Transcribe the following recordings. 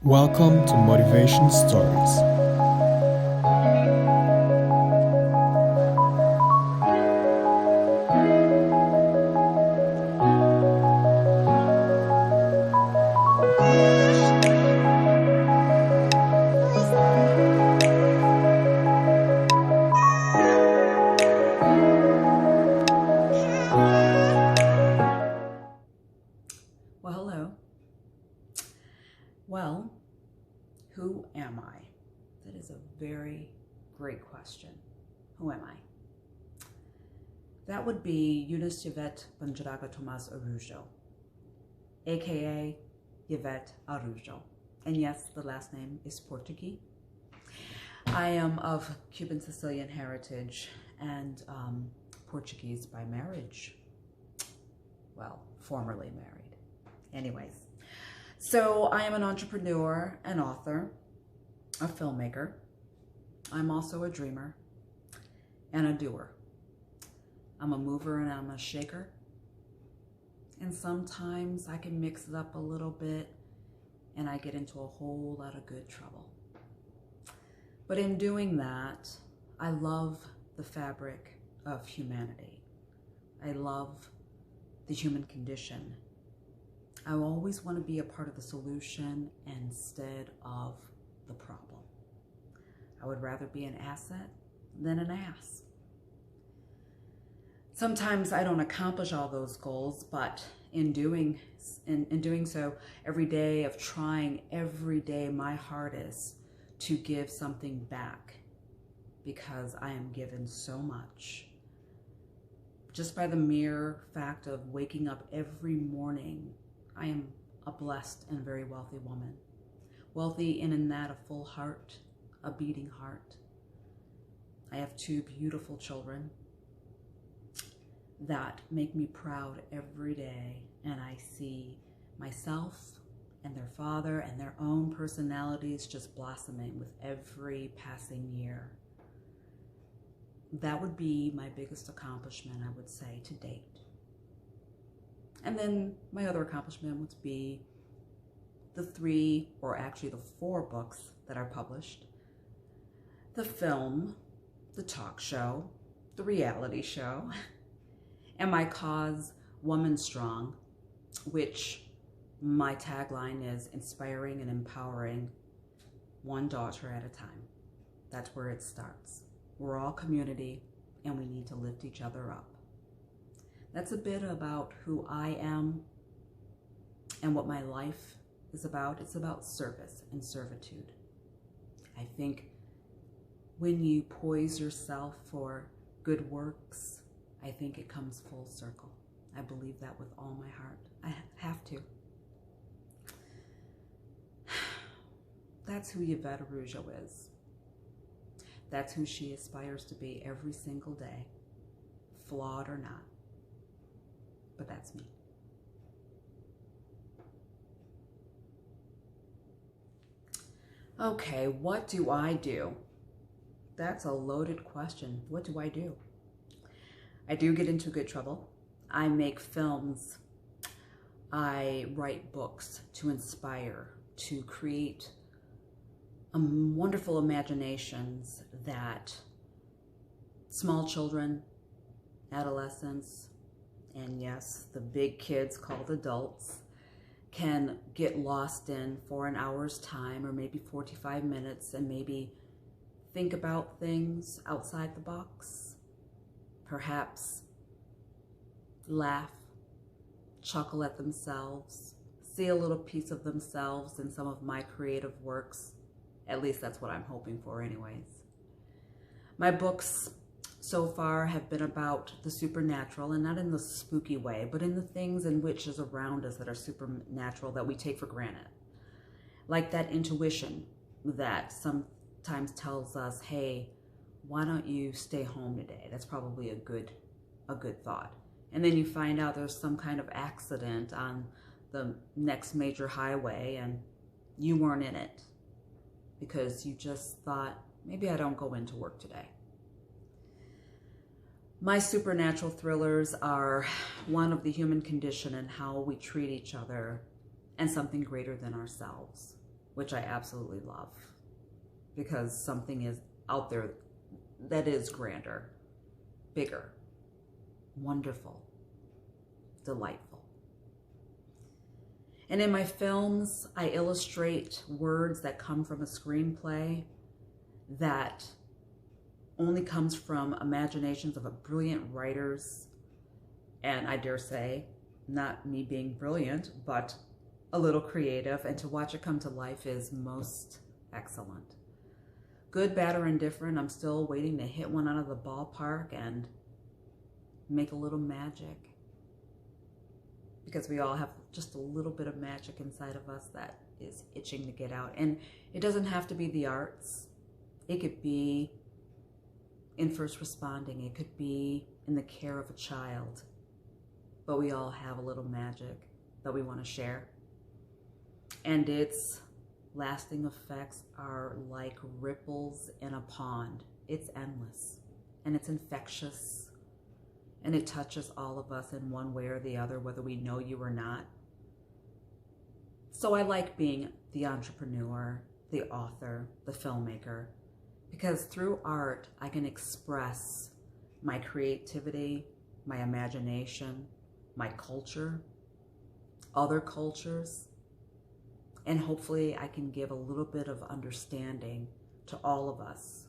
Welcome to Motivation Stories. Well, hello. Well, who am I? That is a very great question. Who am I? That would be Eunice Yvette Tomas Arujo, aka Yvette Arujo. And yes, the last name is Portuguese. I am of Cuban Sicilian heritage and Portuguese by marriage. Well, formerly married. Anyways, so I am an entrepreneur, an author, a filmmaker. I'm also a dreamer and a doer. I'm a mover and I'm a shaker. And sometimes I can mix it up a little bit and I get into a whole lot of good trouble. But in doing that, I love the fabric of humanity. I love the human condition. I always want to be a part of the solution instead of the problem. I would rather be an asset than an ass. Sometimes I don't accomplish all those goals, but in doing so, every day of trying, every day my hardest to give something back because I am given so much. Just by the mere fact of waking up every morning, I am a blessed and very wealthy woman. Wealthy in that a full heart, a beating heart. I have 2 beautiful children that make me proud every day, and I see myself and their father and their own personalities just blossoming with every passing year. That would be my biggest accomplishment, I would say, to date. And then my other accomplishment would be the 3, or actually the 4 books that are published. The film, the talk show, the reality show, and my cause, Woman Strong, which my tagline is inspiring and empowering one daughter at a time. That's where it starts. We're all community and we need to lift each other up. That's a bit about who I am and what my life is about. It's about service and servitude. I think when you poise yourself for good works, I think it comes full circle. I believe that with all my heart. I have to. That's who Yvette Arujo is. That's who she aspires to be every single day, flawed or not. But that's me. Okay, what do I do? That's a loaded question. What do I do? I do get into good trouble. I make films. I write books to inspire, to create wonderful imaginations that small children, adolescents, and yes, the big kids called adults can get lost in for an hour's time or maybe 45 minutes and maybe think about things outside the box. Perhaps laugh, chuckle at themselves, see a little piece of themselves in some of my creative works. At least that's what I'm hoping for anyways. My books so far have been about the supernatural, and not in the spooky way, but in the things and which is around us that are supernatural that we take for granted. Like that intuition that sometimes tells us, hey, why don't you stay home today? That's probably a good thought. And then you find out there's some kind of accident on the next major highway and you weren't in it because you just thought, maybe I don't go into work today. My supernatural thrillers are one of the human condition and how we treat each other and something greater than ourselves. which I absolutely love, because something is out there that is grander, bigger, wonderful, delightful. And in my films, I illustrate words that come from a screenplay that only comes from imaginations of a brilliant writers, and I dare say, not me being brilliant, but a little creative, and to watch it come to life is most excellent. Good, bad, or indifferent, I'm still waiting to hit one out of the ballpark and make a little magic. Because we all have just a little bit of magic inside of us that is itching to get out. And it doesn't have to be the arts. It could be in first responding. It could be in the care of a child. But we all have a little magic that we want to share. And its lasting effects are like ripples in a pond. It's endless and it's infectious, and it touches all of us in one way or the other, whether we know you or not. So I like being the entrepreneur, the author, the filmmaker, because through art, I can express my creativity, my imagination, my culture, other cultures, and hopefully I can give a little bit of understanding to all of us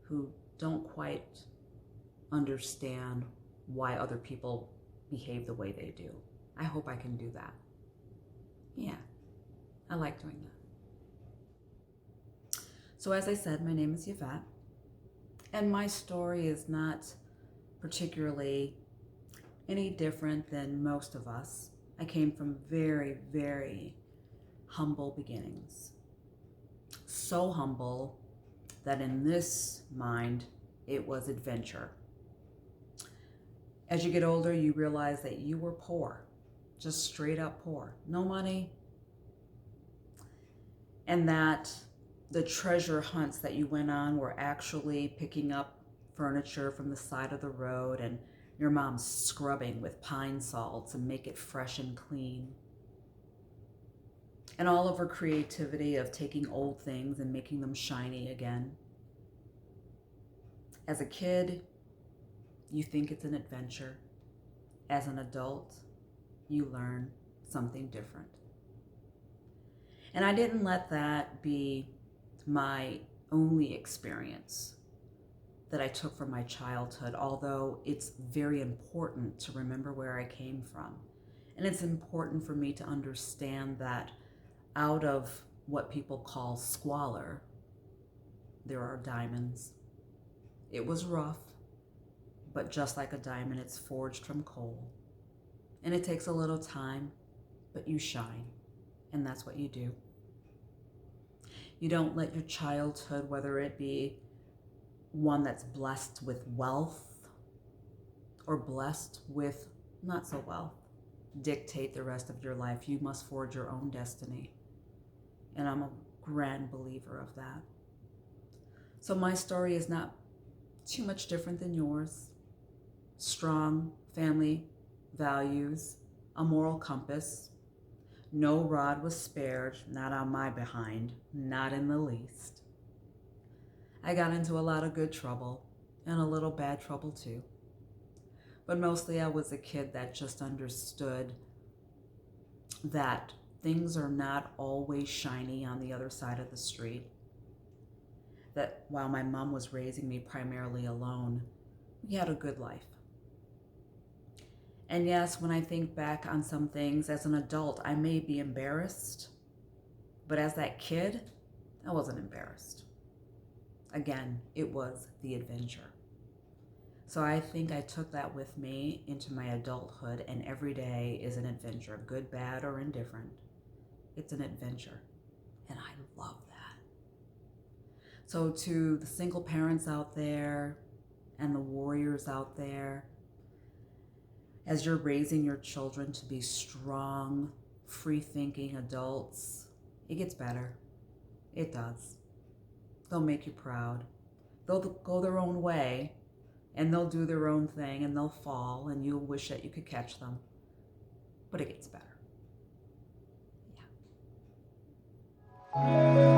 who don't quite understand why other people behave the way they do. I hope I can do that. Yeah, I like doing that. So as I said, my name is Yvette, and my story is not particularly any different than most of us. I came from very, very humble beginnings. So humble that in this mind, it was adventure. As you get older, you realize that you were poor, just straight up poor, no money, and that the treasure hunts that you went on were actually picking up furniture from the side of the road and your mom's scrubbing with pine sol to make it fresh and clean. And all of her creativity of taking old things and making them shiny again. As a kid, you think it's an adventure. As an adult, you learn something different. And I didn't let that be my only experience that I took from my childhood, although it's very important to remember where I came from. And it's important for me to understand that out of what people call squalor, there are diamonds. It was rough, but just like a diamond, it's forged from coal. And it takes a little time, but you shine, and that's what you do. You don't let your childhood, whether it be one that's blessed with wealth or blessed with not so wealth, dictate the rest of your life. You must forge your own destiny. And I'm a grand believer of that. So my story is not too much different than yours. Strong family values, a moral compass. No rod was spared, not on my behind, not in the least. I got into a lot of good trouble and a little bad trouble too. But mostly I was a kid that just understood that things are not always shiny on the other side of the street. That while my mom was raising me primarily alone, we had a good life. And yes, when I think back on some things as an adult, I may be embarrassed, but as that kid, I wasn't embarrassed. Again, it was the adventure. So I think I took that with me into my adulthood, and every day is an adventure, good, bad, or indifferent. It's an adventure, and I love that. So to the single parents out there and the warriors out there, as you're raising your children to be strong, free-thinking adults, it gets better. It does. They'll make you proud. They'll go their own way, and they'll do their own thing, and they'll fall, and you'll wish that you could catch them. But it gets better. Yeah. you.